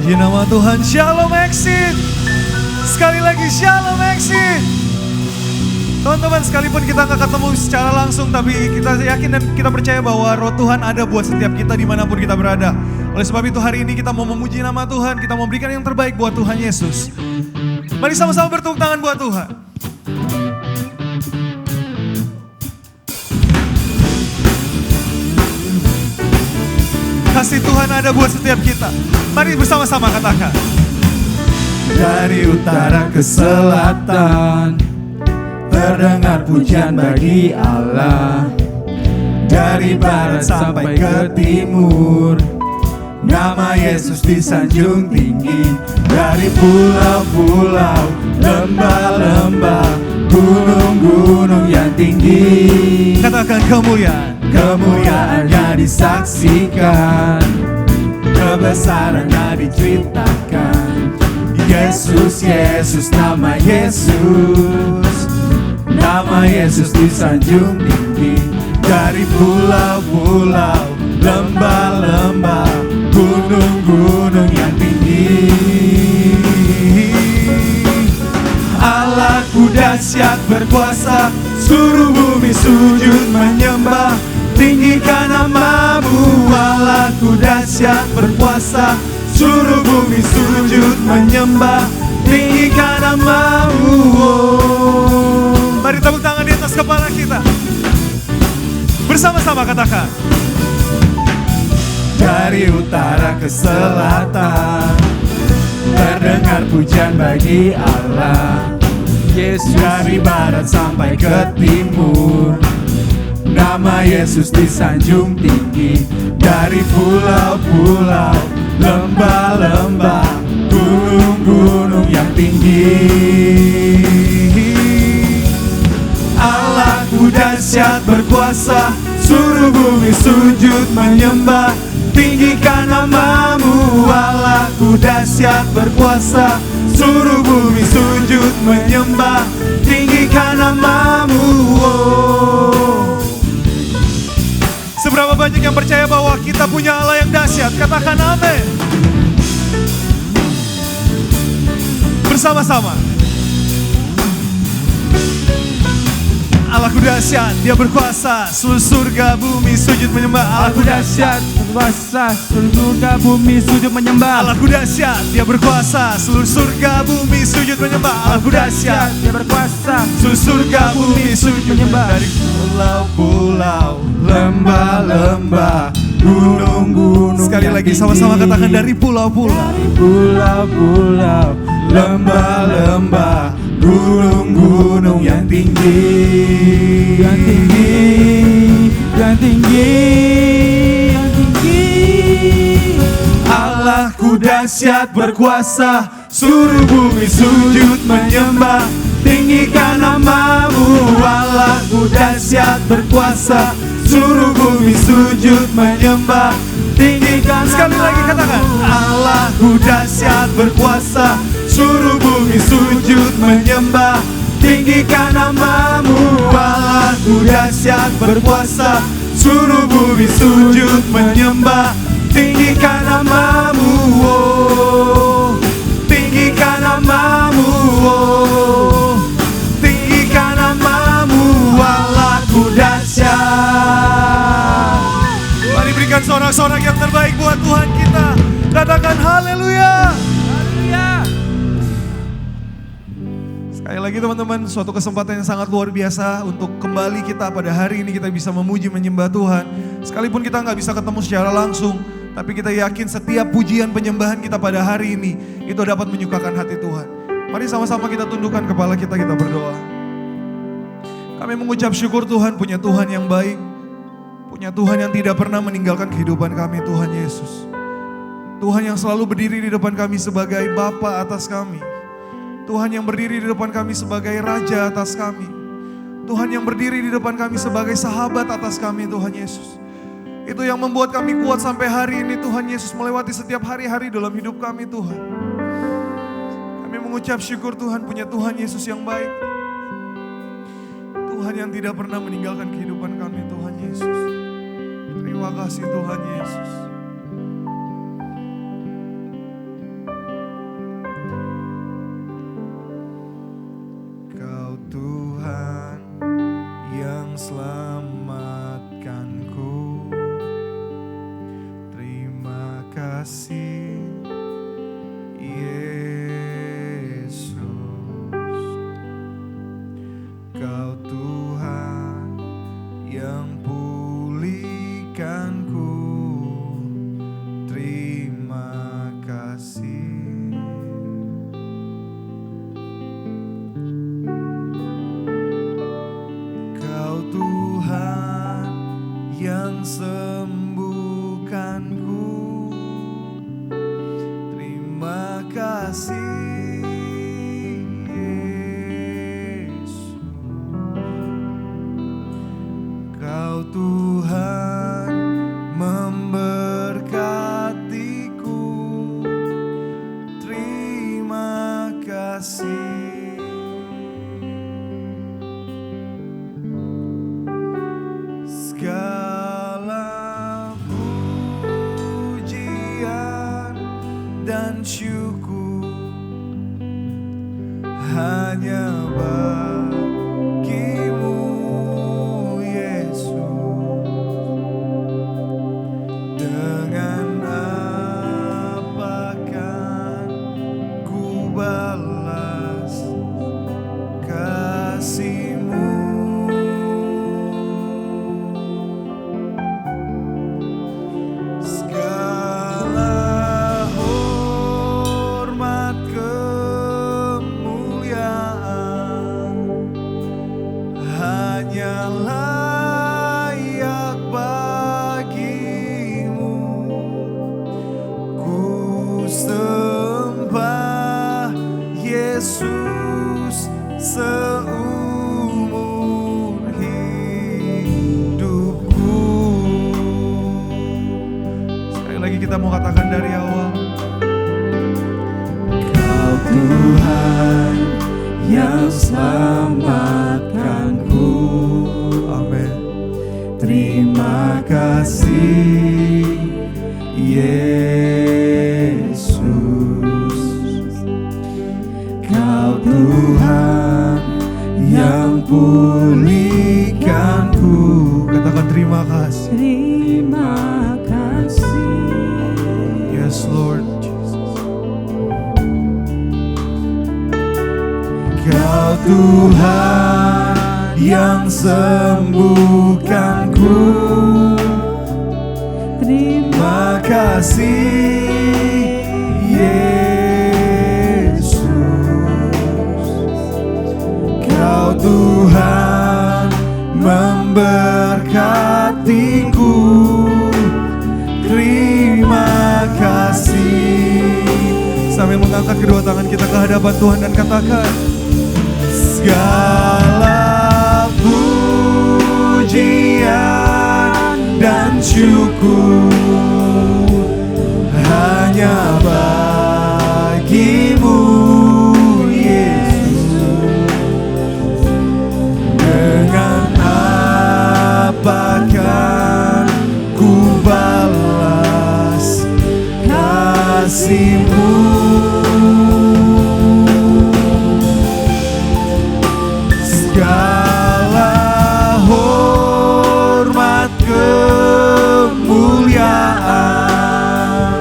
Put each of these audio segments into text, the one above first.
Puji nama Tuhan. Shalom Exit. Sekali lagi Shalom Exit. Teman-teman, sekalipun kita gak ketemu secara langsung, tapi kita yakin dan kita percaya bahwa roh Tuhan ada buat setiap kita dimanapun kita berada. Oleh sebab itu hari ini kita mau memuji nama Tuhan, kita mau memberikan yang terbaik buat Tuhan Yesus. Mari sama-sama bertepuk tangan buat Tuhan. Kasih Tuhan ada buat setiap kita. Mari bersama-sama katakan. Dari utara ke selatan, terdengar pujian bagi Allah. Dari barat sampai ke timur, nama Yesus disanjung tinggi. Dari pulau-pulau, lembah-lembah, gunung-gunung yang tinggi. Katakan kemuliaan. Kemuliaannya disaksikan, kebesarannya diceritakan. Yesus, Yesus, nama Yesus. Nama Yesus disanjung tinggi. Dari pulau-pulau, lembah-lembah, gunung-gunung yang tinggi. Allahku dahsyat berkuasa, seluruh bumi sujud menyembah. Tinggikan namamu, Allahku dahsyat berkuasa, seluruh bumi sujud menyembah. Tinggikan namamu. Mari tepuk tangan di atas kepala kita. Bersama-sama katakan. Dari utara ke selatan, terdengar pujian bagi Allah. Yesus. Dari barat sampai ke timur, nama Yesus disanjung tinggi. Dari pulau-pulau, lembah-lembah, gunung-gunung yang tinggi. Allahku dahsyat berkuasa, seluruh bumi sujud menyembah. Tinggikan namamu, Allahku dahsyat berkuasa, seluruh bumi sujud menyembah. Tinggikan namamu. Seberapa banyak yang percaya bahwa kita punya Allah yang dahsyat? Katakan amin. Bersama-sama. Allahku dahsyat, Dia berkuasa, seluruh surga bumi sujud menyembah. Allahku dahsyat berkuasa, seluruh surga bumi sujud menyembah. Allahku dahsyat, Dia berkuasa, seluruh surga bumi sujud menyembah. Allahku dahsyat, Dia berkuasa, seluruh surga bumi sujud menyembah. dari pulau-pulau, lembah-lembah, gunung-gunung. Sekali lagi sama-sama katakan dari pulau-pulau. Dari pulau-pulau, lembah-lembah, gunung-gunung yang tinggi. Yang tinggi, yang tinggi, yang tinggi. Allahku dahsyat berkuasa, seluruh bumi sujud menyembah. Tinggikan namamu, Allahku dahsyat berkuasa, seluruh bumi sujud menyembah. Tinggikan Sekali lagi katakan. Allahku dahsyat berkuasa, seluruh bumi sujud menyembah. Tinggikan namamu, Allahku dahsyat berkuasa, seluruh bumi sujud menyembah. Tinggikan namamu, oh. Tinggikan namamu, oh. Tinggikan namamu, Allahku dahsyat. Mari berikan sorak-sorak yang terbaik buat Tuhan kita. Katakan haleluya. Haleluya. Sekali lagi teman-teman, suatu kesempatan yang sangat luar biasa untuk kembali kita pada hari ini kita bisa memuji menyembah Tuhan. Sekalipun kita nggak bisa ketemu secara langsung, tapi kita yakin setiap pujian penyembahan kita pada hari ini itu dapat menyukakan hati Tuhan. Mari sama-sama kita tundukkan kepala kita berdoa. Kami mengucap syukur Tuhan punya Tuhan yang baik, punya Tuhan yang tidak pernah meninggalkan kehidupan kami, Tuhan Yesus. Tuhan yang selalu berdiri di depan kami sebagai Bapa atas kami. Tuhan yang berdiri di depan kami sebagai Raja atas kami. Tuhan yang berdiri di depan kami sebagai sahabat atas kami, Tuhan Yesus. Itu yang membuat kami kuat sampai hari ini, Tuhan Yesus, melewati setiap hari-hari dalam hidup kami, Tuhan. Kami mengucap syukur Tuhan punya Tuhan Yesus yang baik. Tuhan yang tidak pernah meninggalkan kehidupan kami, Tuhan Yesus. Terima kasih Tuhan Yesus. kasih Yesus. Kau Tuhan yang pulihkanku, terima kasih. Kau Tuhan yang sembuhkanku, terima kasih Yesus. Kau Tuhan memberkatiku, terima kasih. Segala pujian dan syukur hanya bagimu Yesus. Dengan apa kan ku balas kasih-Mu? Segala hormat kemuliaan hanya layak bagimu. Ku sembah Yesus seumur hidupku. Sekali lagi kita mau katakan dari awal. Kau Tuhan yang selamatkanku, Amin. terima kasih Yesus. Kau Tuhan yang pulihkanku, Katakan terima kasih. terima kasih. Yes Lord Jesus. Kau Tuhan yang sembuhkanku, terima kasih Yesus. Kau Tuhan memberkatiku, terima kasih. Sambil mengangkat kedua tangan kita ke hadapan Tuhan dan katakan, segala pujian dan syukur hanya bagimu Yesus. Dengan apa kan ku balas kasih-Mu? Segala hormat kemuliaan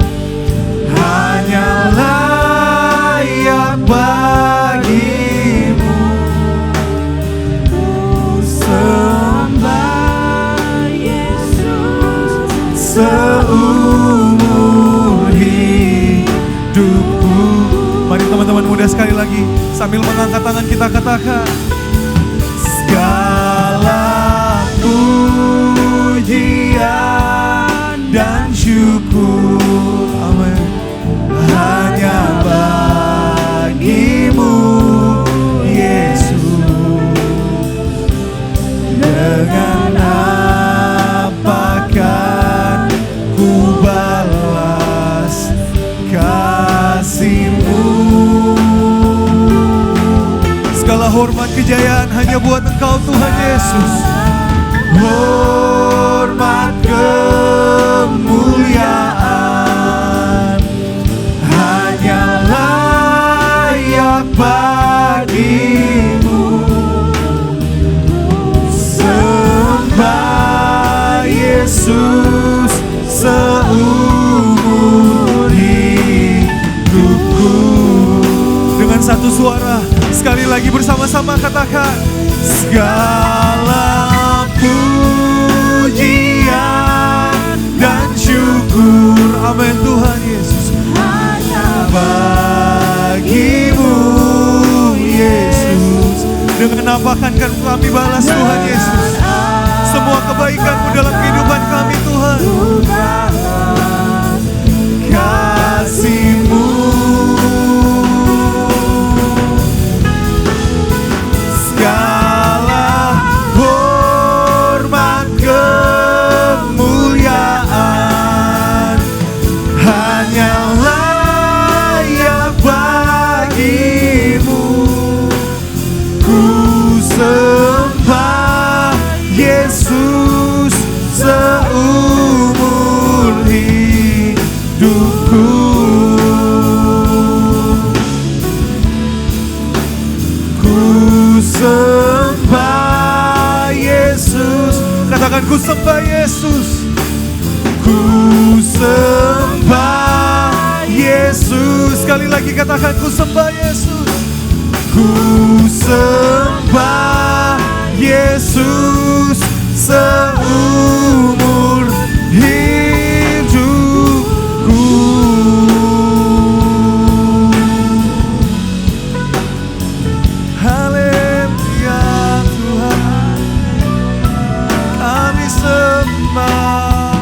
hanya layak bagimu. Ku sembah Yesus seumur hidupku. Mari teman-teman muda sekali lagi sambil mengangkat tangan kita katakan, segala pujian dan syukur, amin, hanya bagimu Yesus. Dengan apa kan ku balas kasih-Mu? Segala hormat kejayaan hanya buat Engkau Tuhan Yesus. Hormat kemuliaan hanya layak bagimu. Sembah Yesus seumur Satu suara, sekali lagi bersama-sama katakan, segala pujian dan syukur, amin Tuhan Yesus, hanya bagimu Yesus. Dengan apa akan kami balas Tuhan Yesus semua kebaikan-Mu dalam kehidupan kami Tuhan. Kasih-Mu segala hormat kemuliaan hanya layak bagimu. Ku sembah Yesus seumur hidupku. Ku sembah Yesus. Katakan, ku sembah Yesus. Ku sembah Yesus. Sekali lagi katakan, ku sembah Yesus. Ku sembah Yesus seumur hidupku. Haleluya Tuhan, kami sembah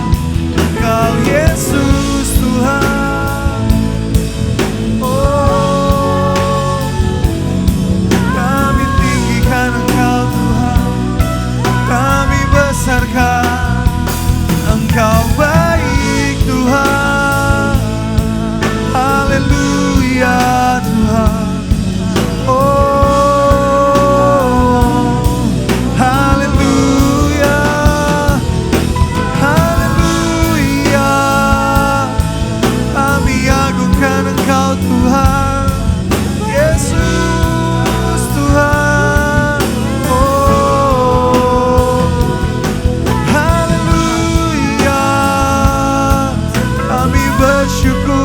Engkau Yesus Tuhan. Oh, kami tinggikan Engkau Tuhan, kami besarkan Engkau baik Tuhan. Haleluya Tuhan. Oh, haleluya, haleluya. Kami agungkan Engkau Tuhan, Yesus Tuhan. Oh, haleluya. Kami bersyukur.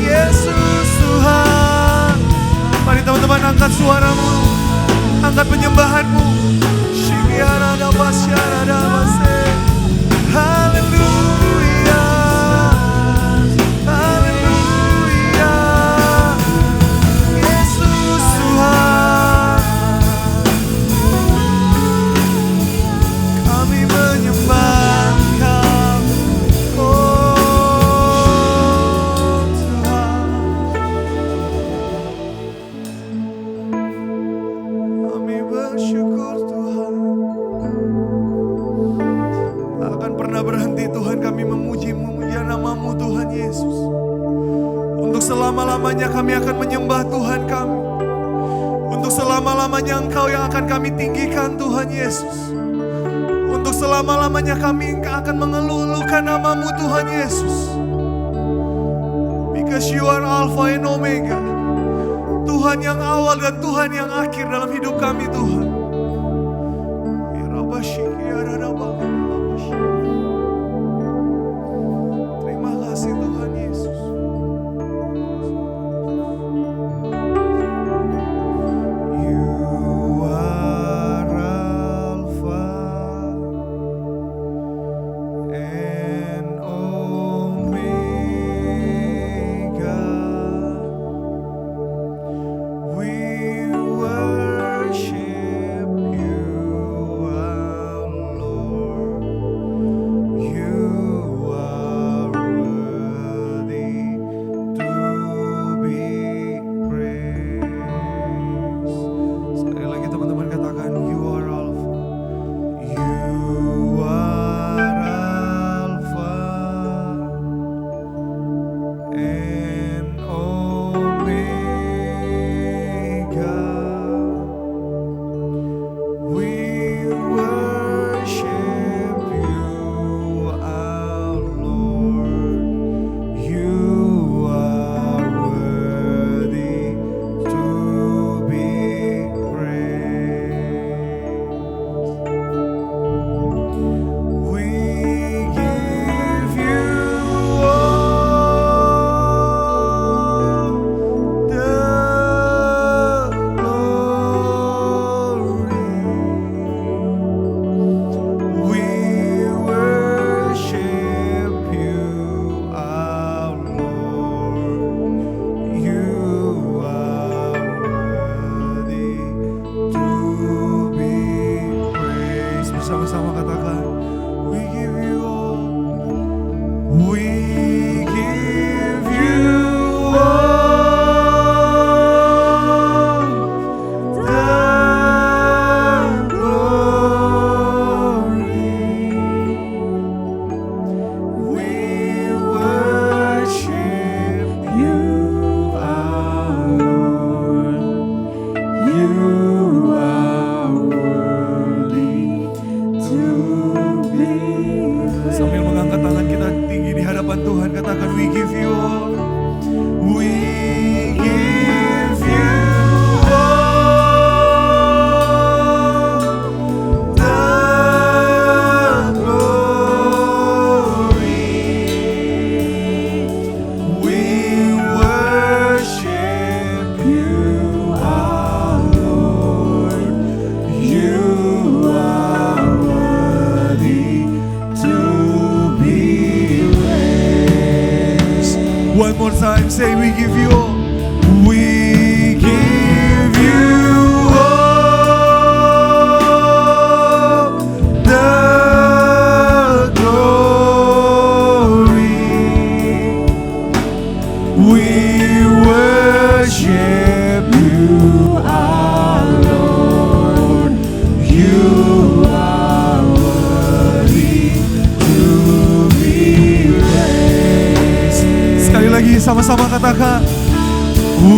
Yesus Tuhan. Mari teman-teman angkat suaramu, angkat penyembahanmu. Haleluya, haleluya. Yesus Tuhan, kami menyembah Engkau. Oh Tuhan, kami bersyukur Tuhan. Tak akan pernah berhenti Tuhan kami memuji-memuji nama-Mu Tuhan Yesus. Untuk selama-lamanya kami akan menyembah Tuhan kami. Untuk selama-lamanya Engkau yang akan kami tinggikan Tuhan Yesus. Untuk selama-lamanya kami akan mengeluh-elukan nama-Mu Tuhan Yesus. Because you are Alpha and Omega. Tuhan yang awal dan Tuhan yang akhir dalam hidup kami Tuhan. Terima kasih Tuhan Yesus. You are Alpha and Omega. We worship you, our Lord. bersama-sama katakan, we give you all. We give you all the glory. We worship you, our Lord. You are worthy to be praised. Sambil mengangkat tangan kita tinggi di hadapan Tuhan, katakan, we give you all. We give you all the glory. We worship you, our Lord. You are worthy to be praised. One more time, say, we give you all. We give you all the glory. We worship you, our Lord. You are worthy to be praised. Sekali lagi sama-sama katakan,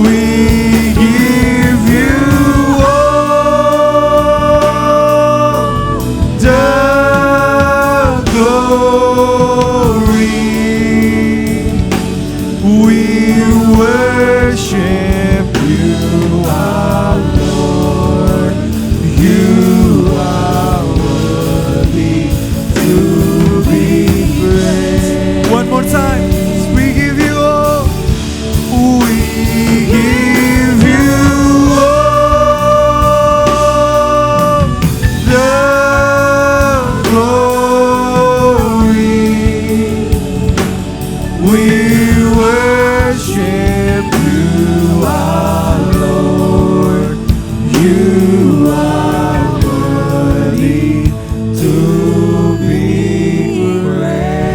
we give you all the glory. We worship you, our Lord. You are worthy to be praised. One more time. We give you all. We give you all the glory. We worship you, our Lord. You are worthy to be praised.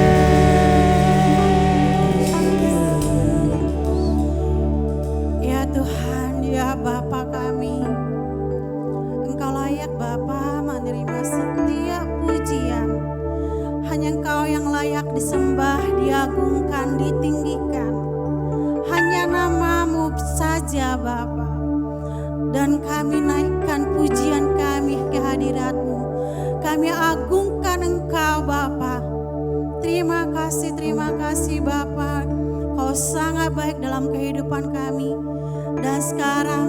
Ya Tuhan, ya Bapa kami, Engkau layak Bapa menerima setiap pujian. Hanya Engkau yang layak disembah, diagungkan, ditinggikan. Hanya nama-Mu saja Bapa. Dan kami naikkan pujian kami ke hadirat-Mu. Kami agungkan Engkau Bapa. Terima kasih Bapa. Kau sangat baik dalam kehidupan kami. Dan sekarang,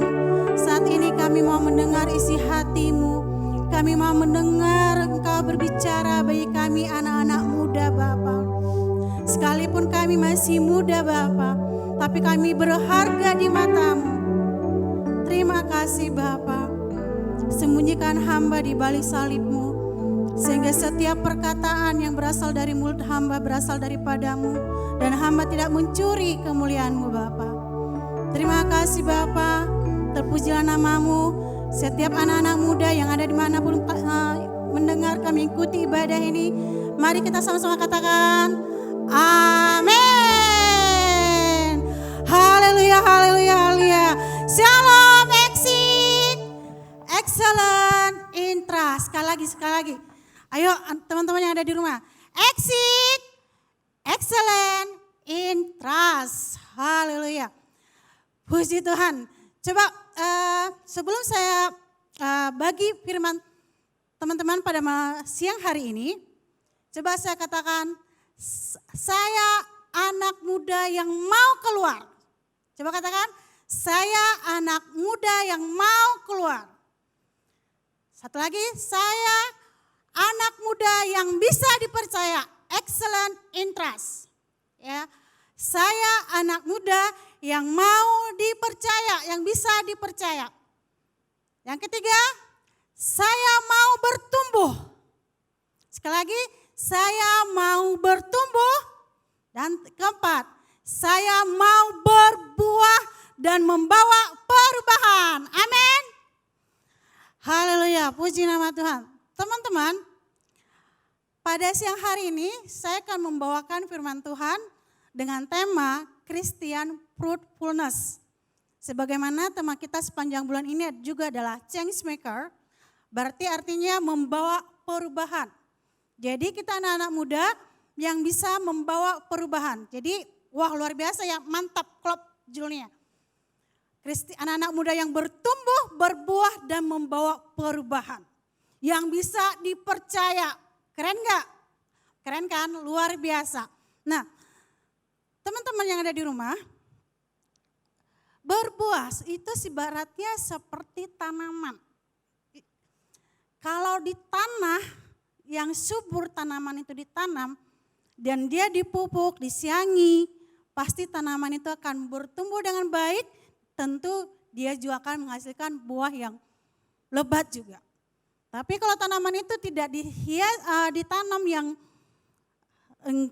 saat ini kami mau mendengar isi hati-Mu. Kami mau mendengar Engkau berbicara bagi kami anak-anak muda Bapa. Sekalipun kami masih muda Bapa, tapi kami berharga di mata-Mu. Terima kasih Bapa. Sembunyikan hamba di balik salib-Mu, sehingga setiap perkataan yang berasal dari mulut hamba berasal daripada-Mu, dan hamba tidak mencuri kemuliaan-Mu Bapa. Terima kasih Bapa. Terpujilah nama-Mu. Setiap anak-anak muda yang ada dimanapun mendengar kami ikuti ibadah ini, mari kita sama-sama katakan amin. Haleluya, haleluya, haleluya. Shalom, exit, excellent, intra. Sekali lagi. Ayo teman-teman yang ada di rumah, exit, excellent, intrust. Haleluya. Puji Tuhan. Coba sebelum saya bagi firman teman-teman pada siang hari ini, coba saya katakan, saya anak muda yang mau keluar. Coba katakan, saya anak muda yang mau keluar. Satu lagi, saya anak muda yang bisa dipercaya, excellent interest. Ya, saya anak muda yang mau dipercaya, yang bisa dipercaya. Yang ketiga, saya mau bertumbuh. Sekali lagi, saya mau bertumbuh. Dan keempat, saya mau berbuah dan membawa perubahan. Amin. Haleluya, puji nama Tuhan. Teman-teman, Pada siang hari ini saya akan membawakan firman Tuhan dengan tema Christian Fruitfulness. Sebagaimana tema kita sepanjang bulan ini juga adalah change maker, berarti artinya membawa perubahan. Jadi kita anak-anak muda yang bisa membawa perubahan. Jadi wah luar biasa ya, mantap klop judulnya. Anak-anak muda yang bertumbuh, berbuah dan membawa perubahan. Yang bisa dipercaya. Keren gak? Keren kan? Luar biasa. Nah, teman-teman yang ada di rumah, berbuah itu ibaratnya seperti tanaman. Kalau di tanah yang subur tanaman itu ditanam dan dia dipupuk, disiangi, pasti tanaman itu akan bertumbuh dengan baik, tentu dia juga akan menghasilkan buah yang lebat juga. Tapi kalau tanaman itu tidak ditanam yang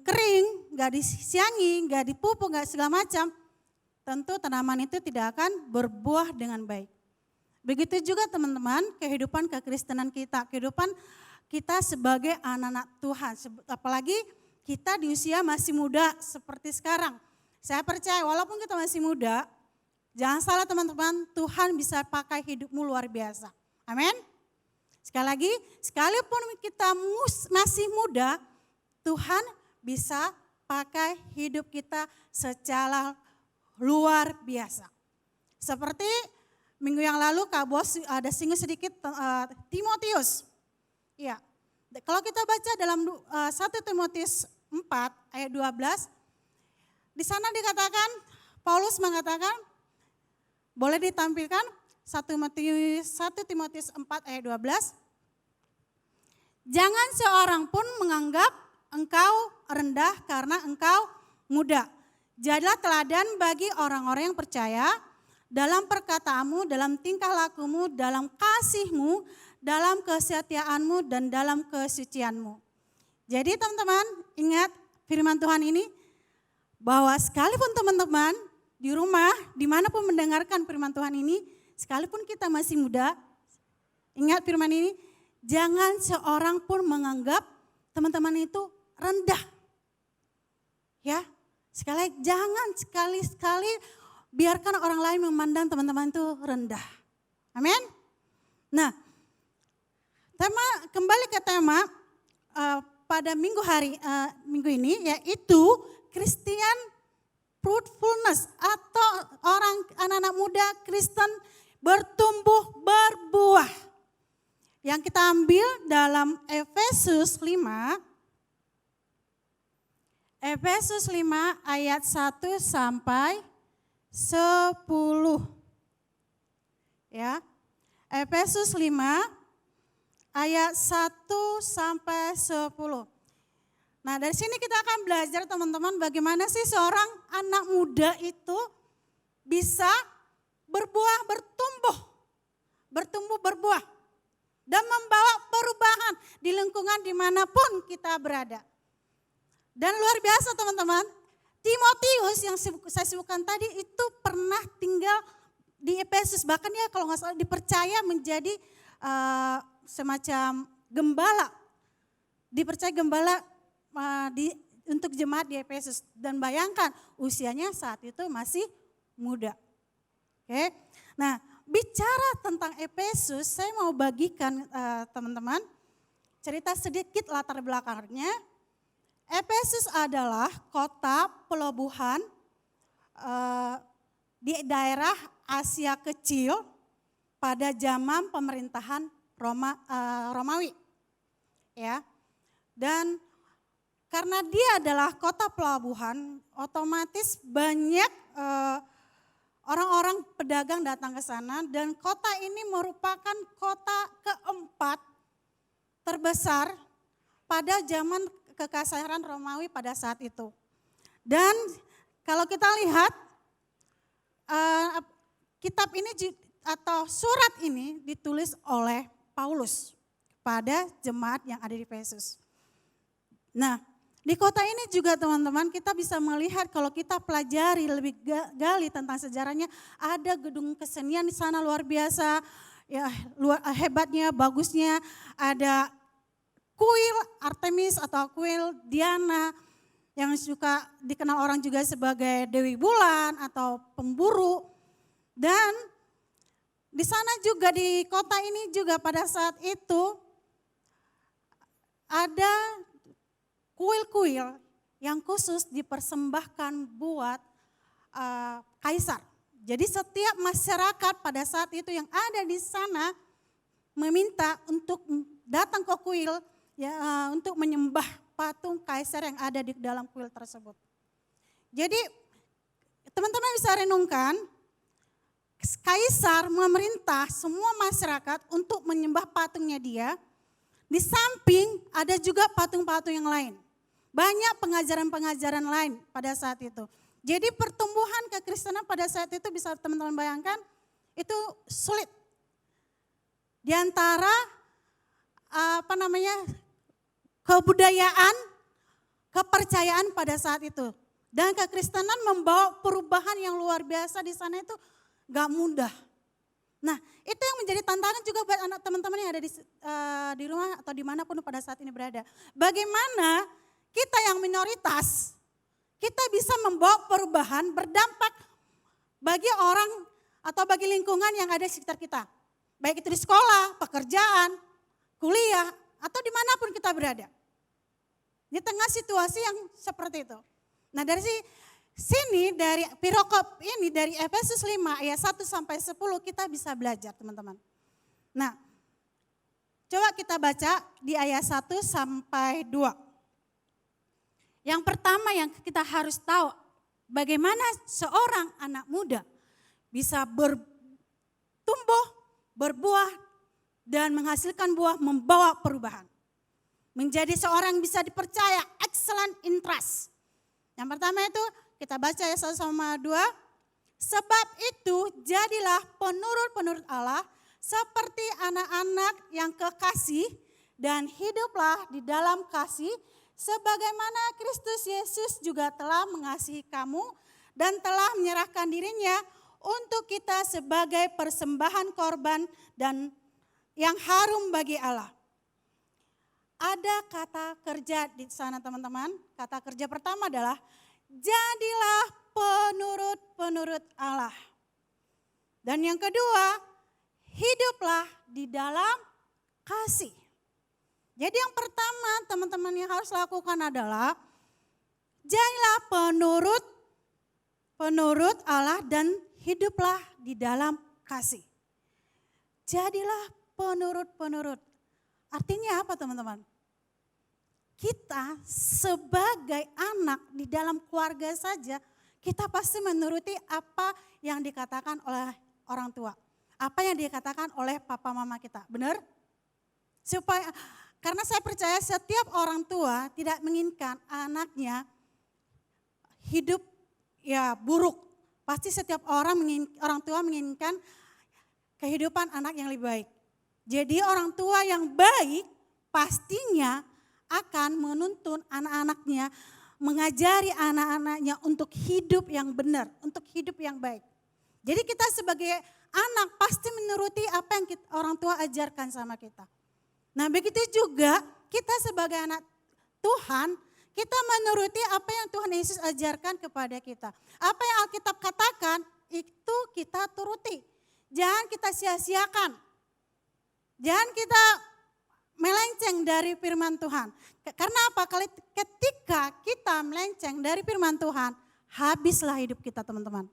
kering, gak disiangi, gak dipupuk, gak segala macam, tentu tanaman itu tidak akan berbuah dengan baik. Begitu juga teman-teman kehidupan kekristenan kita, kehidupan kita sebagai anak-anak Tuhan. Apalagi kita di usia masih muda seperti sekarang. Saya percaya walaupun kita masih muda, jangan salah teman-teman, Tuhan bisa pakai hidupmu luar biasa. Amin. Sekali lagi, sekalipun kita masih muda, Tuhan bisa pakai hidup kita secara luar biasa. Seperti minggu yang lalu Kak Bos ada singgung sedikit Timotius. Ya, kalau kita baca dalam 1 Timotius 4 ayat 12, di sana dikatakan, Paulus mengatakan, boleh ditampilkan 1 Timotius 4 ayat 12. Jangan seorang pun menganggap engkau rendah karena engkau muda. Jadilah teladan bagi orang-orang yang percaya dalam perkataanmu, dalam tingkah lakumu, dalam kasihmu, dalam kesetiaanmu, dan dalam kesucianmu. Jadi teman-teman ingat firman Tuhan ini bahwa sekalipun teman-teman di rumah, dimanapun mendengarkan firman Tuhan ini, sekalipun kita masih muda, ingat firman ini, jangan seorang pun menganggap teman-teman itu rendah. Ya, jangan sekali-sekali biarkan orang lain memandang teman-teman itu rendah. Amin. Nah, kembali ke tema pada minggu ini yaitu Christian fruitfulness atau anak-anak muda Kristen bertumbuh berbuah. Yang kita ambil dalam Efesus 5 ayat 1 sampai 10. Ya. Efesus 5 ayat 1 sampai 10. Nah, dari sini kita akan belajar teman-teman bagaimana sih seorang anak muda itu bisa bertumbuh berbuah dan membawa perubahan di lingkungan dimanapun kita berada. Dan luar biasa teman-teman, Timotius yang saya sebutkan tadi itu pernah tinggal di Efesus, bahkan dia kalau nggak salah dipercaya menjadi semacam gembala, untuk jemaat di Efesus. Dan bayangkan usianya saat itu masih muda. Oke, nah bicara tentang Efesus, saya mau bagikan teman-teman cerita sedikit latar belakangnya. Efesus adalah kota pelabuhan di daerah Asia Kecil pada zaman pemerintahan Romawi. Ya. Dan karena dia adalah kota pelabuhan, otomatis banyak orang-orang pedagang datang ke sana dan kota ini merupakan kota keempat terbesar pada zaman kekaisaran Romawi pada saat itu. Dan kalau kita lihat kitab ini atau surat ini ditulis oleh Paulus pada jemaat yang ada di Efesus. Nah, di kota ini juga teman-teman kita bisa melihat kalau kita pelajari lebih gali tentang sejarahnya, ada gedung kesenian di sana luar biasa, ya hebatnya, bagusnya, ada kuil Artemis atau kuil Diana yang suka dikenal orang juga sebagai Dewi Bulan atau pemburu. Dan di sana juga di kota ini juga pada saat itu ada kuil-kuil yang khusus dipersembahkan buat kaisar. Jadi setiap masyarakat pada saat itu yang ada di sana meminta untuk datang ke kuil ya, untuk menyembah patung kaisar yang ada di dalam kuil tersebut. Jadi teman-teman bisa renungkan, kaisar memerintah semua masyarakat untuk menyembah patungnya dia. Di samping ada juga patung-patung yang lain. Banyak pengajaran-pengajaran lain pada saat itu. Jadi pertumbuhan kekristenan pada saat itu bisa teman-teman bayangkan itu sulit. Di antara kebudayaan, kepercayaan pada saat itu. Dan kekristenan membawa perubahan yang luar biasa di sana itu gak mudah. Nah itu yang menjadi tantangan juga buat anak teman-teman yang ada di rumah atau dimanapun pada saat ini berada. Bagaimana kita yang minoritas, kita bisa membawa perubahan berdampak bagi orang atau bagi lingkungan yang ada di sekitar kita. Baik itu di sekolah, pekerjaan, kuliah, atau dimanapun kita berada. Di tengah situasi yang seperti itu. Nah dari sini dari pirokop ini dari Efesus 5 ayat 1 sampai 10 kita bisa belajar teman-teman. Nah coba kita baca di ayat 1 sampai 2. Yang pertama yang kita harus tahu bagaimana seorang anak muda bisa bertumbuh, berbuah dan menghasilkan buah membawa perubahan. Menjadi seorang yang bisa dipercaya, excellent in trust. Yang pertama itu kita baca ya 1 sama 2. Sebab itu jadilah penurut-penurut Allah seperti anak-anak yang kekasih dan hiduplah di dalam kasih sebagaimana Kristus Yesus juga telah mengasihi kamu dan telah menyerahkan dirinya untuk kita sebagai persembahan korban dan yang harum bagi Allah. Ada kata kerja di sana teman-teman. Kata kerja pertama adalah jadilah penurut-penurut Allah. Dan yang kedua, hiduplah di dalam kasih. Jadi yang pertama teman-teman yang harus lakukan adalah jadilah penurut Allah dan hiduplah di dalam kasih. Jadilah penurut-penurut. Artinya apa teman-teman? Kita sebagai anak di dalam keluarga saja, kita pasti menuruti apa yang dikatakan oleh orang tua. Apa yang dikatakan oleh papa mama kita, benar? Karena saya percaya setiap orang tua tidak menginginkan anaknya hidup ya buruk. Pasti setiap orang tua menginginkan kehidupan anak yang lebih baik. Jadi orang tua yang baik pastinya akan menuntun anak-anaknya, mengajari anak-anaknya untuk hidup yang benar, untuk hidup yang baik. Jadi kita sebagai anak pasti menuruti apa yang orang tua ajarkan sama kita. Nah begitu juga kita sebagai anak Tuhan, kita menuruti apa yang Tuhan Yesus ajarkan kepada kita. Apa yang Alkitab katakan itu kita turuti. Jangan kita sia-siakan. Jangan kita melenceng dari firman Tuhan. Karena apa? Ketika kita melenceng dari firman Tuhan, habislah hidup kita teman-teman.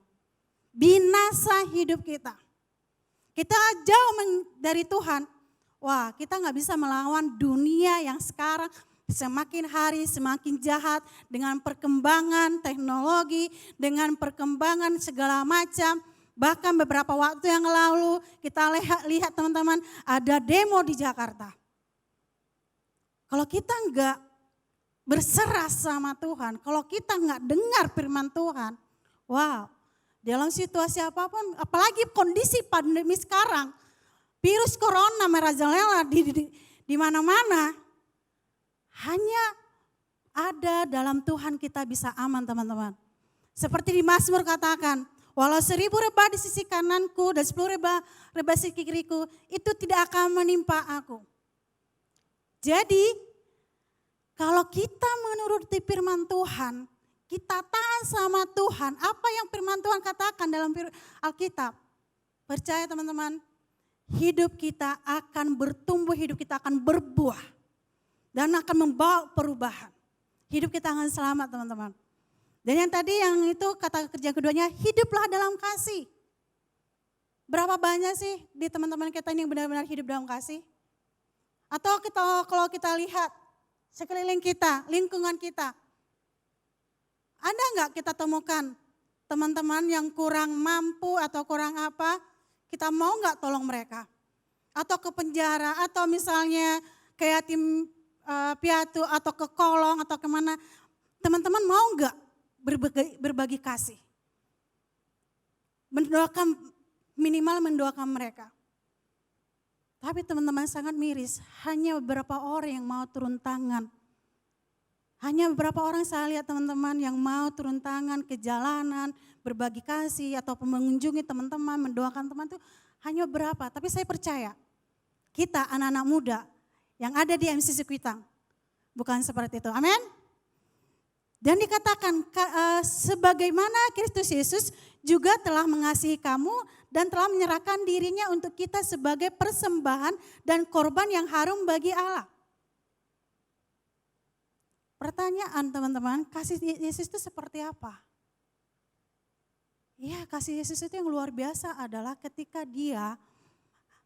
Binasa hidup kita. Kita jauh dari Tuhan. Wah, kita gak bisa melawan dunia yang sekarang semakin hari semakin jahat dengan perkembangan teknologi, dengan perkembangan segala macam. Bahkan beberapa waktu yang lalu kita lihat teman-teman ada demo di Jakarta. Kalau kita enggak berserah sama Tuhan, kalau kita enggak dengar firman Tuhan, wow, dalam situasi apapun, apalagi kondisi pandemi sekarang, virus corona merajalela di mana-mana, hanya ada dalam Tuhan kita bisa aman teman-teman. Seperti di Mazmur katakan, walau 1000 rebah di sisi kananku dan 10 rebah di sisi kiriku, itu tidak akan menimpa aku. Jadi Kalau kita menuruti firman Tuhan, kita taat sama Tuhan, apa yang firman Tuhan katakan dalam Alkitab. Percaya teman-teman, hidup kita akan bertumbuh, hidup kita akan berbuah. Dan akan membawa perubahan. Hidup kita akan selamat teman-teman. Dan yang tadi yang itu kata kerja keduanya, hiduplah dalam kasih. Berapa banyak sih di teman-teman kita ini yang benar-benar hidup dalam kasih? Atau kalau kita lihat sekeliling kita, lingkungan kita. Ada nggak kita temukan teman-teman yang kurang mampu atau kurang apa, kita mau nggak tolong mereka? Atau ke penjara, atau misalnya ke yatim piatu, atau ke kolong, atau kemana. Teman-teman mau nggak berbagi kasih? Minimal mendoakan mereka. Tapi teman-teman sangat miris, hanya beberapa orang yang mau turun tangan. Hanya beberapa orang saya lihat teman-teman yang mau turun tangan ke jalanan, berbagi kasih atau mengunjungi teman-teman, mendoakan teman itu hanya beberapa. Tapi saya percaya kita anak-anak muda yang ada di MCC Kuitang bukan seperti itu. Amin. Dan dikatakan sebagaimana Kristus Yesus juga telah mengasihi kamu dan telah menyerahkan dirinya untuk kita sebagai persembahan dan korban yang harum bagi Allah. Pertanyaan teman-teman, kasih Yesus itu seperti apa? Ya, kasih Yesus itu yang luar biasa adalah ketika dia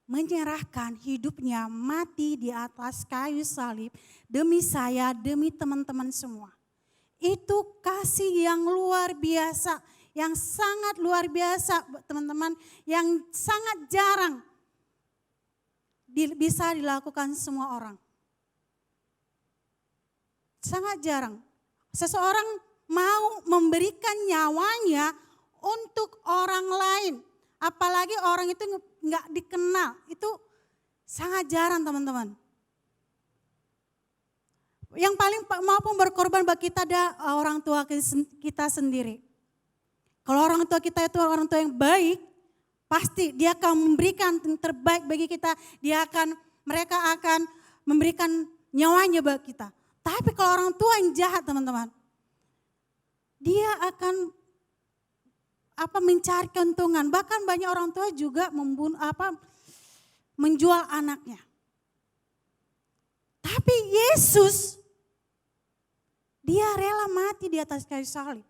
menyerahkan hidupnya mati di atas kayu salib demi saya, demi teman-teman semua. Itu kasih yang luar biasa, yang sangat luar biasa teman-teman, yang sangat jarang bisa dilakukan semua orang. Sangat jarang. Seseorang mau memberikan nyawanya untuk orang lain. Apalagi orang itu nggak dikenal. Itu sangat jarang teman-teman. Yang paling mampu berkorban bagi kita ada orang tua kita sendiri. Kalau orang tua kita itu orang tua yang baik, pasti dia akan memberikan yang terbaik bagi kita. Mereka akan memberikan nyawanya bagi kita. Tapi kalau orang tua yang jahat teman-teman, dia akan mencari keuntungan. Bahkan banyak orang tua juga menjual anaknya. Tapi Yesus, dia rela mati di atas kayu salib.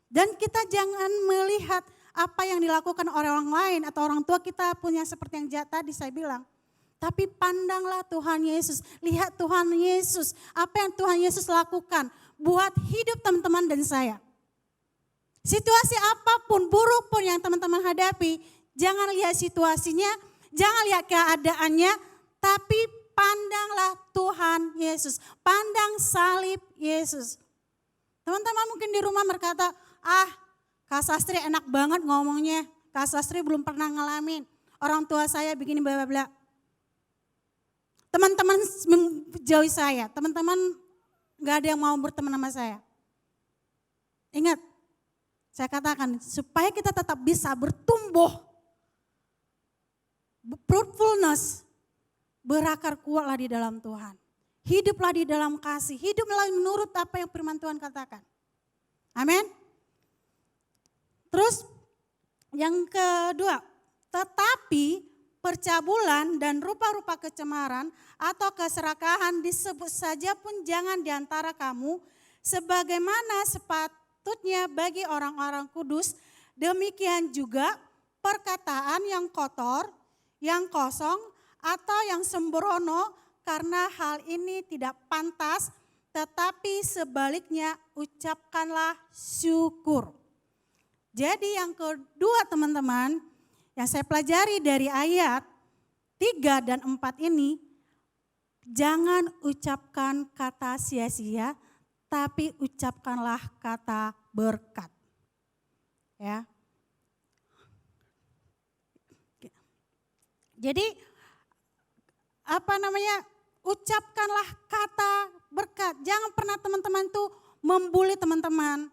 Dan kita jangan melihat apa yang dilakukan oleh orang lain atau orang tua kita punya seperti yang tadi saya bilang. Tapi pandanglah Tuhan Yesus, lihat Tuhan Yesus, apa yang Tuhan Yesus lakukan buat hidup teman-teman dan saya. Situasi apapun, buruk pun yang teman-teman hadapi, jangan lihat situasinya, jangan lihat keadaannya, tapi pandanglah Tuhan Yesus, pandang salib Yesus. Teman-teman mungkin di rumah berkata, Kak Sastri enak banget ngomongnya, Kak Sastri belum pernah ngalamin, orang tua saya begini bla bla bla. Teman-teman menjauhi saya, teman-teman gak ada yang mau berteman sama saya. Ingat, saya katakan supaya kita tetap bisa bertumbuh, fruitfulness, berakar kuatlah di dalam Tuhan. Hiduplah di dalam kasih, hiduplah menurut apa yang firman Tuhan katakan. Amin. Terus yang kedua, tetapi percabulan dan rupa-rupa kecemaran atau keserakahan disebut saja pun jangan diantara kamu sebagaimana sepatutnya bagi orang-orang kudus. Demikian juga perkataan yang kotor, yang kosong atau yang sembrono karena hal ini tidak pantas, tetapi sebaliknya ucapkanlah syukur. Jadi yang kedua teman-teman, yang saya pelajari dari ayat 3 dan 4 ini, jangan ucapkan kata sia-sia, tapi ucapkanlah kata berkat. Ya. Jadi ucapkanlah kata berkat. Jangan pernah teman-teman tuh membuli teman-teman.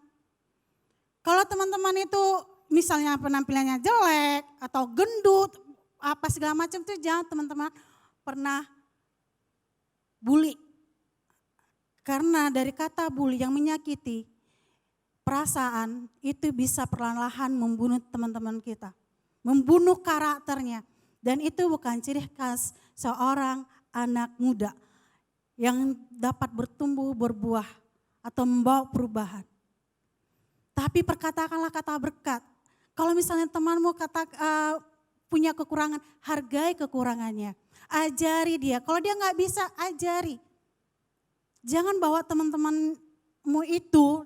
Kalau teman-teman itu misalnya penampilannya jelek atau gendut, apa segala macam itu jangan teman-teman pernah bully. Karena dari kata bully yang menyakiti perasaan itu bisa perlahan-lahan membunuh teman-teman kita. Membunuh karakternya. Dan itu bukan ciri khas seorang anak muda yang dapat bertumbuh berbuah atau membawa perubahan. Tapi perkatakanlah kata berkat. Kalau misalnya temanmu punya kekurangan, hargai kekurangannya. Ajari dia. Kalau dia nggak bisa, ajari. Jangan bawa teman-temanmu itu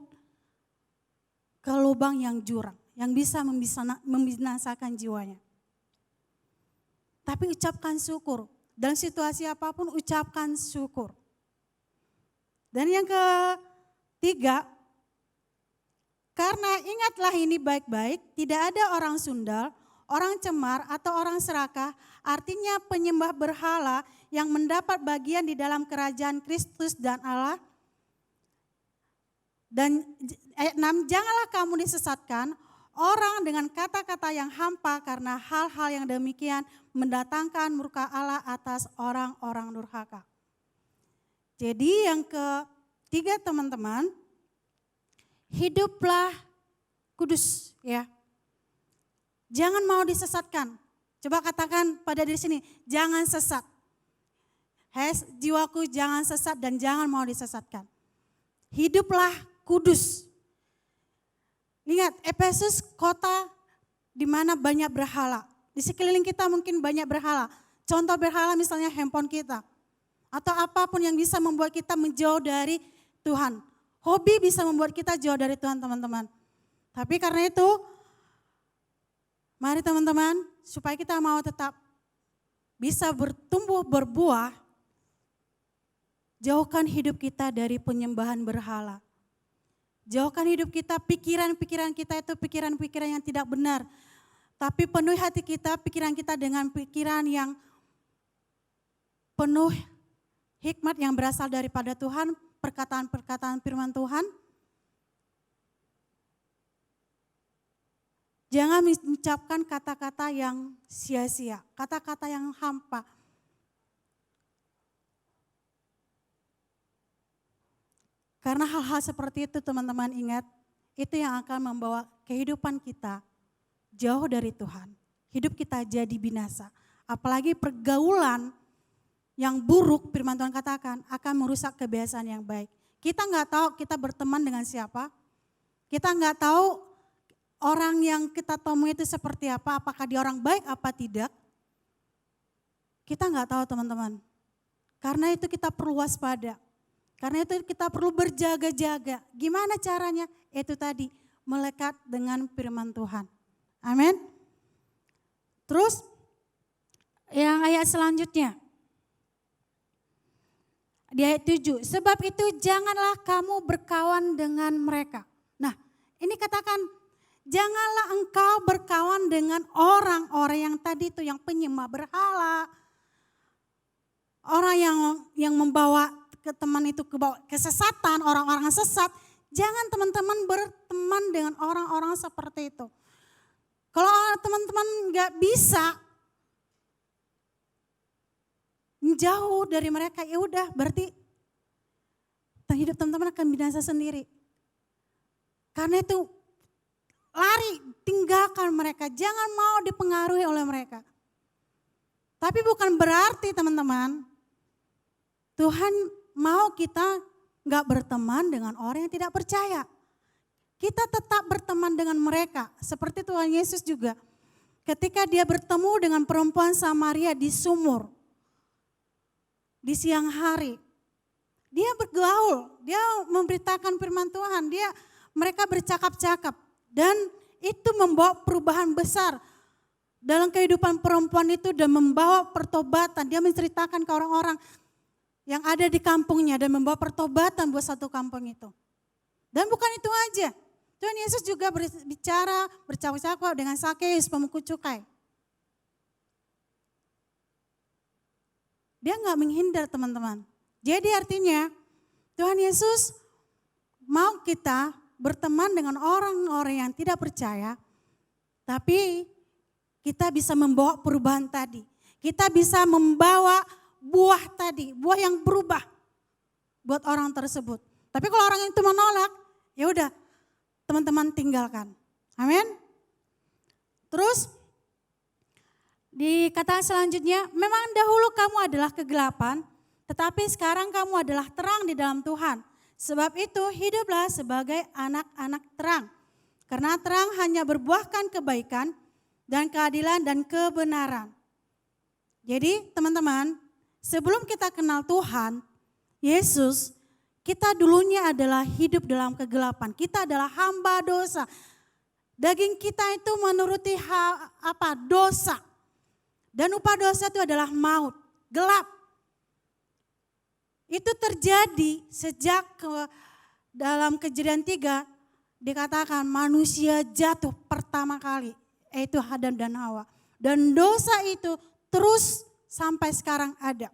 ke lubang yang jurang, yang bisa membinasakan jiwanya. Tapi ucapkan syukur. Dalam situasi apapun ucapkan syukur. Dan yang ketiga, karena ingatlah ini baik-baik, tidak ada orang sundal, orang cemar atau orang serakah, artinya penyembah berhala yang mendapat bagian di dalam kerajaan Kristus dan Allah. Dan ayat 6, janganlah kamu disesatkan orang dengan kata-kata yang hampa karena hal-hal yang demikian mendatangkan murka Allah atas orang-orang durhaka. Jadi yang ketiga teman-teman, hiduplah kudus ya. Jangan mau disesatkan. Coba katakan pada diri sini, jangan sesat. Jiwaku jangan sesat dan jangan mau disesatkan. Hiduplah kudus. Ingat, Efesus kota di mana banyak berhala. Di sekeliling kita mungkin banyak berhala. Contoh berhala misalnya handphone kita. Atau apapun yang bisa membuat kita menjauh dari Tuhan. Hobi bisa membuat kita jauh dari Tuhan teman-teman. Tapi karena itu, mari teman-teman, supaya kita mau tetap bisa bertumbuh berbuah, jauhkan hidup kita dari penyembahan berhala. Jauhkan hidup kita, pikiran-pikiran kita itu pikiran-pikiran yang tidak benar. Tapi penuhi hati kita, pikiran kita dengan pikiran yang penuh hikmat yang berasal daripada Tuhan, perkataan-perkataan firman Tuhan. Jangan mengucapkan kata-kata yang sia-sia, kata-kata yang hampa. Karena hal-hal seperti itu teman-teman ingat, itu yang akan membawa kehidupan kita jauh dari Tuhan. Hidup kita jadi binasa. Apalagi pergaulan yang buruk, firman Tuhan katakan, akan merusak kebiasaan yang baik. Kita nggak tahu kita berteman dengan siapa. Kita nggak tahu orang yang kita temui itu seperti apa, apakah dia orang baik apa tidak. Kita nggak tahu teman-teman. Karena itu kita perlu waspada. Karena itu kita perlu berjaga-jaga. Gimana caranya? Itu tadi, melekat dengan firman Tuhan. Amin. Terus yang ayat selanjutnya. Di ayat 7, sebab itu janganlah kamu berkawan dengan mereka. Nah, ini katakan, janganlah engkau berkawan dengan orang-orang yang tadi itu, yang penyembah berhala. Orang yang membawa ke teman itu ke bawah kesesatan, orang-orang sesat. Jangan teman-teman berteman dengan orang-orang seperti itu. Kalau teman-teman gak bisa menjauh dari mereka, ya udah berarti hidup teman-teman akan binasa sendiri. Karena itu lari, tinggalkan mereka, jangan mau dipengaruhi oleh mereka. Tapi bukan berarti teman-teman, Tuhan mau kita gak berteman dengan orang yang tidak percaya. Kita tetap berteman dengan mereka. Seperti Tuhan Yesus juga. Ketika dia bertemu dengan perempuan Samaria di sumur. Di siang hari. Dia bergaul. Dia memberitakan firman Tuhan. Mereka bercakap-cakap. Dan itu membawa perubahan besar dalam kehidupan perempuan itu dan membawa pertobatan. Dia menceritakan ke orang-orang yang ada di kampungnya dan membawa pertobatan buat satu kampung itu. Dan bukan itu aja. Tuhan Yesus juga berbicara, bercakap-cakap dengan Sakeus, pemungut cukai. Dia nggak menghindar teman-teman. Jadi artinya Tuhan Yesus mau kita berteman dengan orang-orang yang tidak percaya. Tapi kita bisa membawa perubahan tadi. Kita bisa membawa buah tadi, buah yang berubah. buat orang tersebut. Tapi kalau orang itu menolak, ya udah teman-teman tinggalkan. Amin. Terus di kata selanjutnya, memang dahulu kamu adalah kegelapan, tetapi sekarang kamu adalah terang di dalam Tuhan. Sebab itu hiduplah sebagai anak-anak terang. Karena terang hanya berbuahkan kebaikan dan keadilan dan kebenaran. Jadi teman-teman, sebelum kita kenal Tuhan, Yesus, kita dulunya adalah hidup dalam kegelapan. Kita adalah hamba dosa. Daging kita itu menuruti dosa. Dan upah dosa itu adalah maut, gelap. Itu terjadi sejak dalam Kejadian 3 dikatakan manusia jatuh pertama kali, yaitu Adam dan Hawa. Dan dosa itu terus sampai sekarang ada.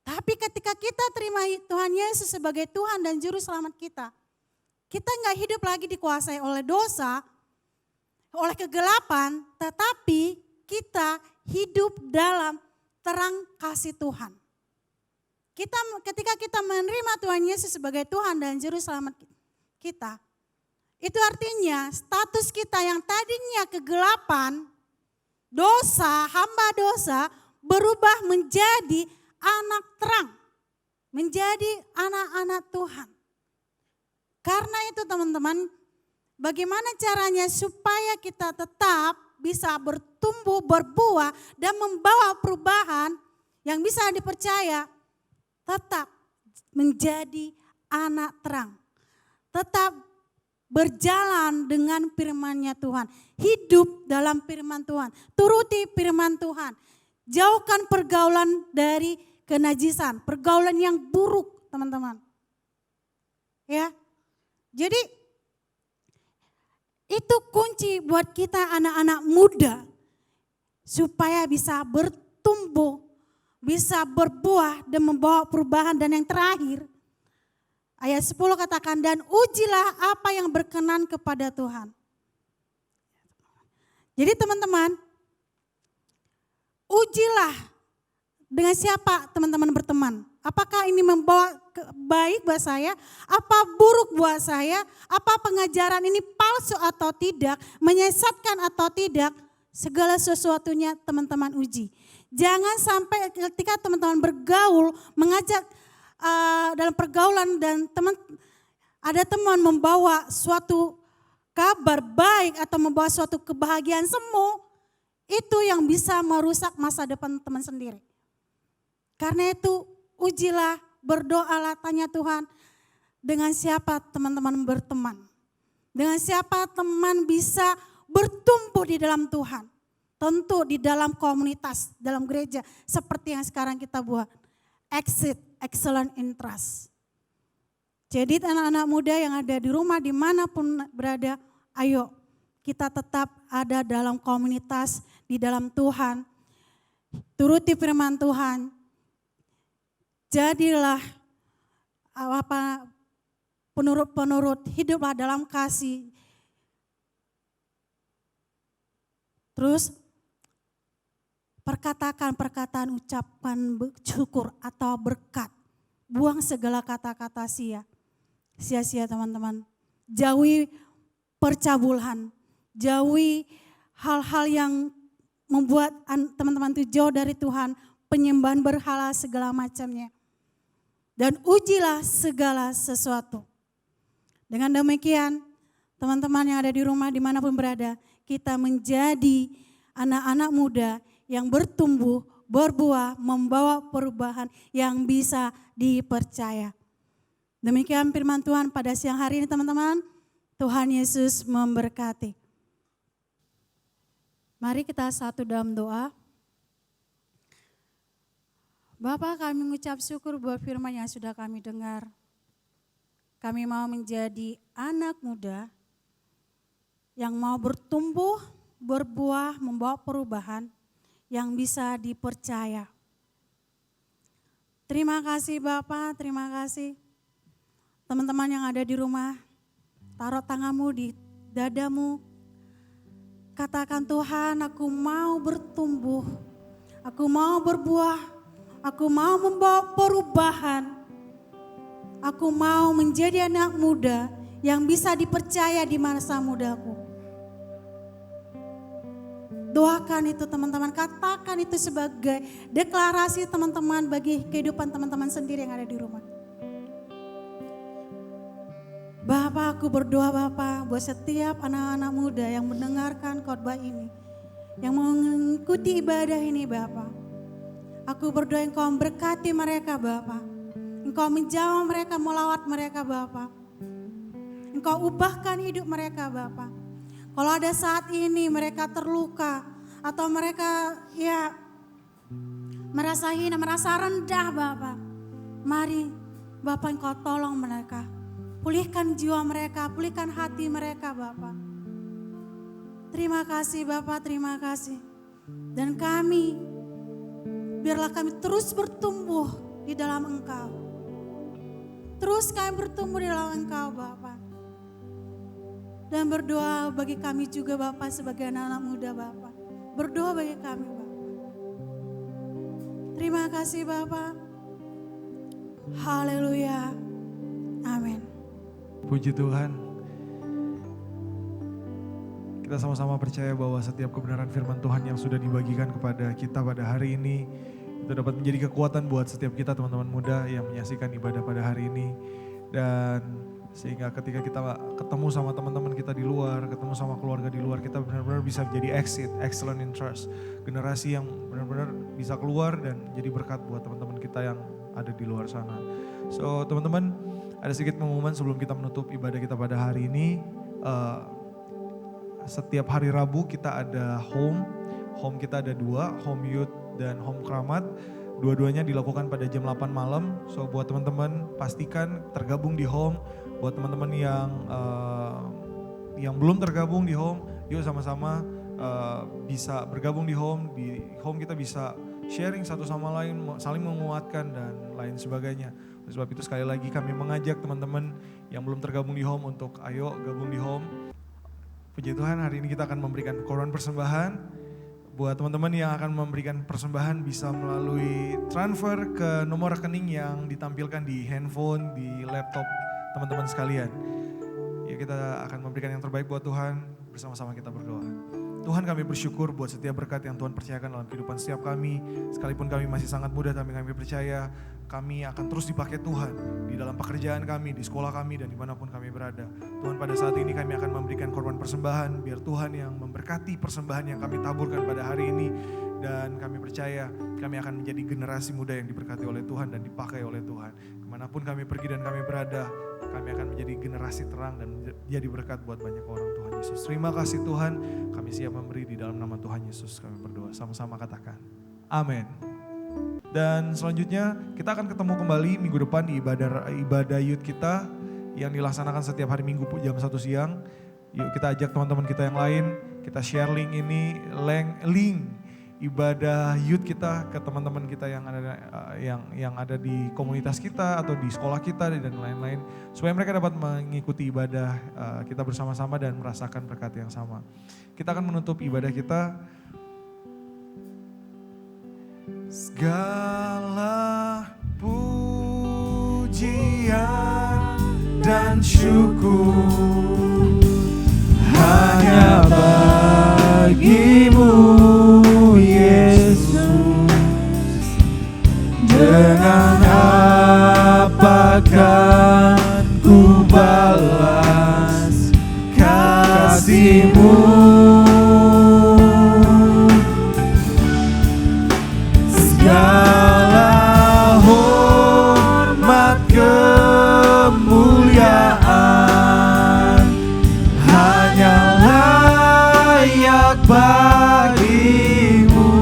Tapi ketika kita terima Tuhan Yesus sebagai Tuhan dan Juru Selamat kita nggak hidup lagi dikuasai oleh dosa, oleh kegelapan, tetapi kita hidup dalam terang kasih Tuhan. Ketika kita menerima Tuhan Yesus sebagai Tuhan dan Juru Selamat kita, itu artinya status kita yang tadinya kegelapan, dosa, hamba dosa, berubah menjadi anak terang, menjadi anak-anak Tuhan. Karena itu teman-teman, bagaimana caranya supaya kita tetap bisa bertumbuh, berbuah, dan membawa perubahan yang bisa dipercaya, tetap menjadi anak terang. Tetap berjalan dengan firman-Nya Tuhan. Hidup dalam firman Tuhan. Turuti firman Tuhan. Jauhkan pergaulan dari kenajisan. Pergaulan yang buruk teman-teman. Ya. Jadi itu kunci buat kita anak-anak muda. Supaya bisa bertumbuh. Bisa berbuah dan membawa perubahan. Dan yang terakhir. Ayat 10 katakan, dan ujilah apa yang berkenan kepada Tuhan. Jadi teman-teman, ujilah dengan siapa teman-teman berteman. Apakah ini membawa baik buat saya, apa buruk buat saya, apa pengajaran ini palsu atau tidak, menyesatkan atau tidak, segala sesuatunya teman-teman uji. Jangan sampai ketika teman-teman bergaul, mengajak dalam pergaulan dan ada teman membawa suatu kabar baik atau membawa suatu kebahagiaan semu, itu yang bisa merusak masa depan teman sendiri. Karena itu ujilah, berdoalah, tanya Tuhan dengan siapa teman-teman berteman. Dengan siapa teman bisa bertumbuh di dalam Tuhan. Tentu di dalam komunitas, dalam gereja seperti yang sekarang kita buat. Exit, excellent in trust. Jadi anak-anak muda yang ada di rumah dimanapun berada, ayo kita tetap ada dalam komunitas, di dalam Tuhan. Turuti firman Tuhan. Jadilah penurut-penurut, hiduplah dalam kasih. Terus perkataan ucapan syukur atau berkat. Buang segala kata-kata sia-sia teman-teman. Jauhi percabulan, jauhi hal-hal yang membuat teman-teman itu jauh dari Tuhan, penyembahan berhala segala macamnya. Dan ujilah segala sesuatu. Dengan demikian, teman-teman yang ada di rumah dimanapun berada, kita menjadi anak-anak muda yang bertumbuh, berbuah, membawa perubahan yang bisa dipercaya. Demikian firman Tuhan pada siang hari ini teman-teman. Tuhan Yesus memberkati. Mari kita satu dalam doa. Bapa, kami mengucap syukur buat firman yang sudah kami dengar. Kami mau menjadi anak muda yang mau bertumbuh, berbuah, membawa perubahan yang bisa dipercaya. Terima kasih Bapak, terima kasih. Teman-teman yang ada di rumah, taruh tanganmu di dadamu. Katakan Tuhan, aku mau bertumbuh, aku mau berbuah, aku mau membawa perubahan Aku mau menjadi anak muda yang bisa dipercaya di masa mudaku. Doakan itu teman-teman, katakan itu sebagai deklarasi teman-teman bagi kehidupan teman-teman sendiri yang ada di rumah. Bapak, aku berdoa Bapak buat setiap anak-anak muda yang mendengarkan khotbah ini, yang mengikuti ibadah ini Bapak. Aku berdoa Engkau memberkati mereka Bapak. Engkau menjamah mereka, melawat mereka Bapak. Engkau ubahkan hidup mereka Bapak. Kalau ada saat ini mereka terluka atau mereka merasa hina, merasa rendah Bapak. Mari Bapak Engkau tolong mereka. Pulihkan jiwa mereka, pulihkan hati mereka Bapak. Terima kasih Bapak, terima kasih. Dan kami, biarlah kami terus bertumbuh di dalam Engkau. Terus kami bertumbuh di dalam Engkau Bapak. Dan berdoa bagi kami juga Bapak sebagai anak-anak muda Bapak. Berdoa bagi kami Bapak. Terima kasih Bapak. Haleluya. Amin. Puji Tuhan. Kita sama-sama percaya bahwa setiap kebenaran firman Tuhan yang sudah dibagikan kepada kita pada hari ini itu dapat menjadi kekuatan buat setiap kita teman-teman muda yang menyaksikan ibadah pada hari ini. Dan sehingga ketika kita ketemu sama teman-teman kita di luar, ketemu sama keluarga di luar, kita benar-benar bisa menjadi excellent in trust. Generasi yang benar-benar bisa keluar dan jadi berkat buat teman-teman kita yang ada di luar sana. So teman-teman, ada sedikit pengumuman sebelum kita menutup ibadah kita pada hari ini. Setiap hari Rabu kita ada home kita ada 2, home youth dan home keramat. Dua-duanya dilakukan pada jam 8 malam. So buat teman-teman pastikan tergabung di home. Buat teman-teman yang belum tergabung di home, yuk sama-sama bisa bergabung di home. Di home kita bisa sharing satu sama lain, saling menguatkan dan lain sebagainya. Oleh sebab itu sekali lagi kami mengajak teman-teman yang belum tergabung di home untuk ayo gabung di home. Puji Tuhan, hari ini kita akan memberikan korban persembahan. Buat teman-teman yang akan memberikan persembahan bisa melalui transfer ke nomor rekening yang ditampilkan di handphone, di laptop teman-teman sekalian. Ya kita akan memberikan yang terbaik buat Tuhan, bersama-sama kita berdoa. Tuhan, kami bersyukur buat setiap berkat yang Tuhan percayakan dalam kehidupan setiap kami. Sekalipun kami masih sangat muda, tapi kami percaya kami akan terus dipakai Tuhan di dalam pekerjaan kami, di sekolah kami, dan dimanapun kami berada. Tuhan, pada saat ini kami akan memberikan korban persembahan, biar Tuhan yang memberkati persembahan yang kami taburkan pada hari ini. Dan kami percaya kami akan menjadi generasi muda yang diberkati oleh Tuhan dan dipakai oleh Tuhan. Kemanapun kami pergi dan kami berada, kami akan menjadi generasi terang dan menjadi berkat buat banyak orang. Tuhan Yesus, terima kasih Tuhan, kami siap memberi di dalam nama Tuhan Yesus. Kami berdoa, sama-sama katakan amin. Dan selanjutnya kita akan ketemu kembali minggu depan di ibadah youth kita yang dilaksanakan setiap hari Minggu jam 1 siang. Yuk kita ajak teman-teman kita yang lain, kita share link ini, link ibadah youth kita ke teman-teman kita yang ada di komunitas kita atau di sekolah kita dan lain-lain, supaya mereka dapat mengikuti ibadah kita bersama-sama dan merasakan berkat yang sama. Kita akan menutup ibadah kita. Segala pujian dan syukur hanya bagimu Yesus. Dengan apa kan ku balas kasih-Mu? Segala hormat kemuliaan hanya layak bagimu.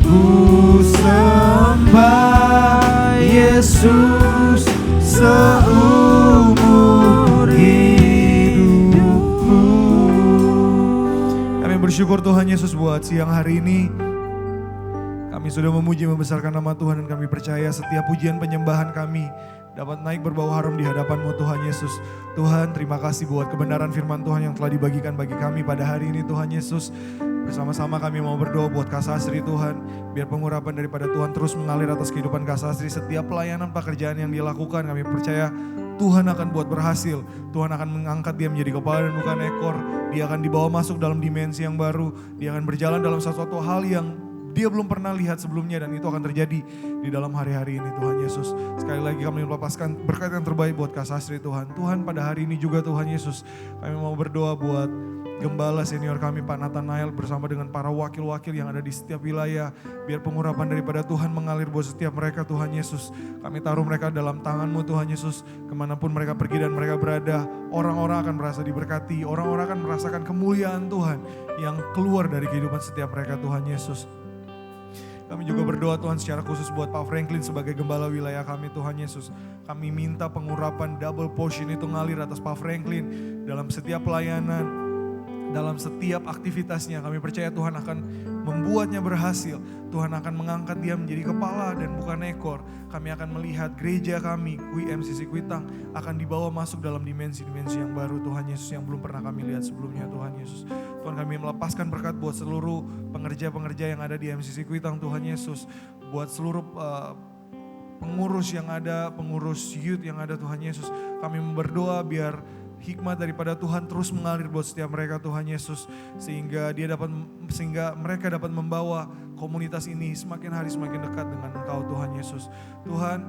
Ku sembah Yesus seumur hidupku. Kami bersyukur Tuhan Yesus buat siang hari ini. Kami sudah memuji membesarkan nama Tuhan dan kami percaya setiap pujian penyembahan kami dapat naik berbau harum di hadapan-Mu Tuhan Yesus. Tuhan, terima kasih buat kebenaran firman Tuhan yang telah dibagikan bagi kami pada hari ini Tuhan Yesus. Bersama-sama kami mau berdoa buat Kak Sasri Tuhan. Biar pengurapan daripada Tuhan terus mengalir atas kehidupan Kak Sasri. Setiap pelayanan pekerjaan yang dia lakukan, kami percaya Tuhan akan buat berhasil. Tuhan akan mengangkat dia menjadi kepala dan bukan ekor. Dia akan dibawa masuk dalam dimensi yang baru. Dia akan berjalan dalam sesuatu hal yang dia belum pernah lihat sebelumnya, dan itu akan terjadi di dalam hari-hari ini Tuhan Yesus. Sekali lagi kami melepaskan berkat yang terbaik buat Kak Sasri Tuhan. Tuhan, pada hari ini juga Tuhan Yesus, kami mau berdoa buat Gembala senior kami Pak Nathanael bersama dengan para wakil-wakil yang ada di setiap wilayah. Biar pengurapan daripada Tuhan mengalir buat setiap mereka Tuhan Yesus. Kami taruh mereka dalam tangan-Mu Tuhan Yesus. Kemanapun mereka pergi dan mereka berada, orang-orang akan merasa diberkati. Orang-orang akan merasakan kemuliaan Tuhan yang keluar dari kehidupan setiap mereka Tuhan Yesus. Kami juga berdoa Tuhan secara khusus buat Pak Franklin sebagai gembala wilayah kami Tuhan Yesus. Kami minta pengurapan double portion itu ngalir atas Pak Franklin dalam setiap pelayanan, dalam setiap aktivitasnya. Kami percaya Tuhan akan membuatnya berhasil. Tuhan akan mengangkat dia menjadi kepala dan bukan ekor. Kami akan melihat gereja kami, MCC Kuitang, akan dibawa masuk dalam dimensi-dimensi yang baru Tuhan Yesus, yang belum pernah kami lihat sebelumnya Tuhan Yesus. Tuhan, kami melepaskan berkat buat seluruh pengerja-pengerja yang ada di MCC Kuitang Tuhan Yesus. Buat seluruh pengurus yang ada, pengurus youth yang ada Tuhan Yesus. Kami berdoa biar hikmat daripada Tuhan terus mengalir buat setiap mereka Tuhan Yesus, sehingga mereka dapat membawa komunitas ini semakin hari semakin dekat dengan Engkau Tuhan Yesus. Tuhan,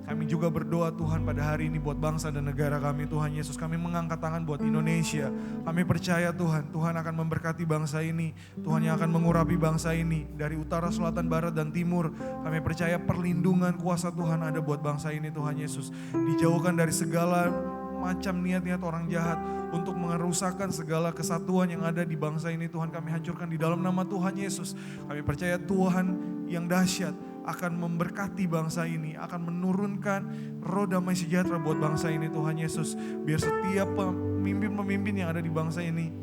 kami juga berdoa Tuhan pada hari ini buat bangsa dan negara kami Tuhan Yesus. Kami mengangkat tangan buat Indonesia. Kami percaya Tuhan akan memberkati bangsa ini. Tuhan yang akan mengurapi bangsa ini dari utara, selatan, barat, dan timur. Kami percaya perlindungan kuasa Tuhan ada buat bangsa ini Tuhan Yesus. Dijauhkan dari segala macam niat-niat orang jahat untuk merusakkan segala kesatuan yang ada di bangsa ini. Tuhan, kami hancurkan di dalam nama Tuhan Yesus. Kami percaya Tuhan yang dahsyat akan memberkati bangsa ini, akan menurunkan roh damai sejahtera buat bangsa ini Tuhan Yesus. Biar setiap pemimpin-pemimpin yang ada di bangsa ini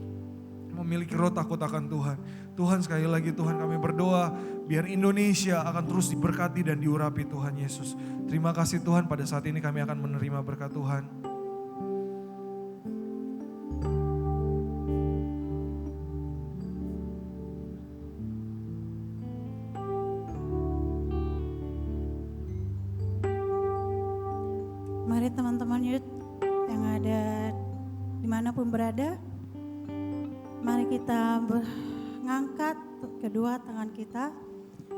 memiliki roh takut akan Tuhan. Tuhan, sekali lagi Tuhan, kami berdoa biar Indonesia akan terus diberkati dan diurapi Tuhan Yesus. Terima kasih Tuhan, pada saat ini kami akan menerima berkat Tuhan. Mari teman-teman youth yang ada dimanapun berada, mari kita mengangkat kedua tangan kita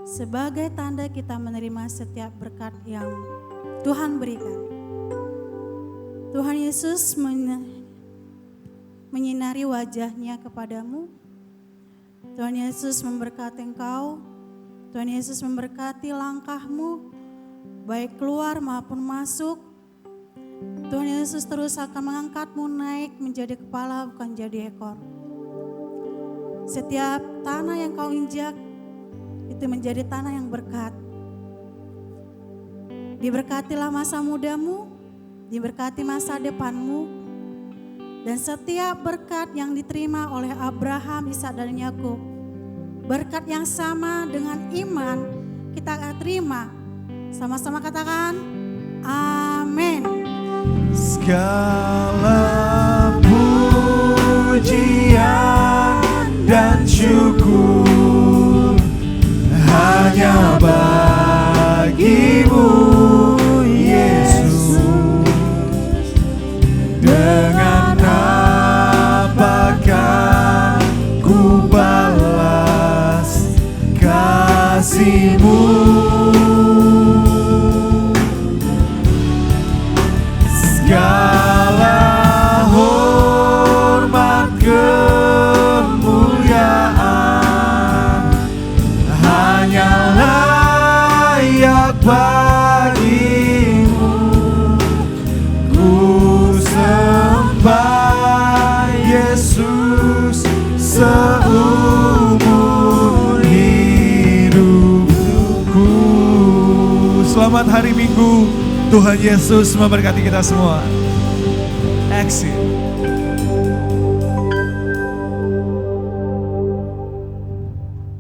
sebagai tanda kita menerima setiap berkat yang Tuhan berikan. Tuhan Yesus menyinari wajahnya kepadamu. Tuhan Yesus memberkati engkau. Tuhan Yesus memberkati langkahmu, baik keluar maupun masuk. Tuhan Yesus terus akan mengangkatmu naik menjadi kepala bukan jadi ekor. Setiap tanah yang kau injak itu menjadi tanah yang berkat. Diberkatilah masa mudamu, diberkati masa depanmu, dan setiap berkat yang diterima oleh Abraham, Ishak, dan Yakub, berkat yang sama dengan iman kita akan terima. Sama-sama katakan amin. Segala pujian dan syukur hanya bagimu Yesus. Dengan apakah ku balas kasih-Mu? Segala hormat kemuliaan hanya layak bagimu. Ku sembah Yesus seumur hidupku. Selamat hari Minggu. Tuhan Yesus memberkati kita semua. Exit.